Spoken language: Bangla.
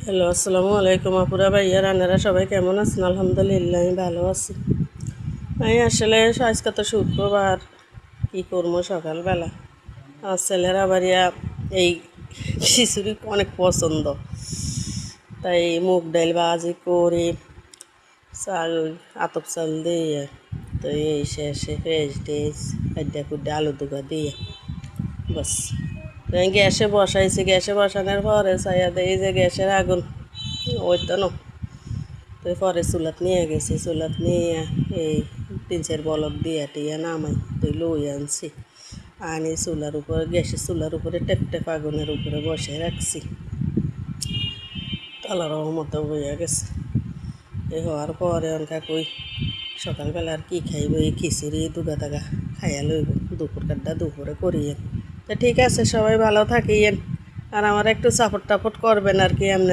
হ্যালো, আসসালামু আলাইকুম আপুরা ভাইয়া রান্নারা সবাই কেমন আছেন? আলহামদুলিল্লাহ আমি ভালো আছি। আমি আসলে আজকে তো শুক্রবার, কী করবো সকালবেলা আমার ছেলের আবার এই খিচুড়ি অনেক পছন্দ, তাই মুগ ডাল ভাজি করে চাল আতপ চাল দিয়ে তো এই শেষে ফ্রেশ টেস খাদ্যা খুদ্যা আলু দুগা দিয়ে বাস গ্যাসে বসাইছি। গ্যাসে বসানোর পরে চাইয়া দেই যে গ্যাসের আগুন ওই তো না, তো পরে চুলাত নিয়ে গেছি। চুলাত নিয়ে এই 3-4 বলক দিয়ে টিয়া নামাই তুই লই আনছি, আনি চুলার উপরে গ্যাসের চুলার উপরে টেপ টেপ আগুনের উপরে বসে রাখছি। তালার মতো বইয়া গেছে। এই হওয়ার পরে অনকা কই সকালবেলা আর কী খাইব, এই খিচুড়ি দুগা দাগা খাইয়া লইব, দুপুর কাটটা দুপুরে করিয়েন। তো ঠিক আছে, সবাই ভালো থাকিয়েন আর আমার একটু সাপোর্ট টাপোর্ট করবেন আর কি। এমনি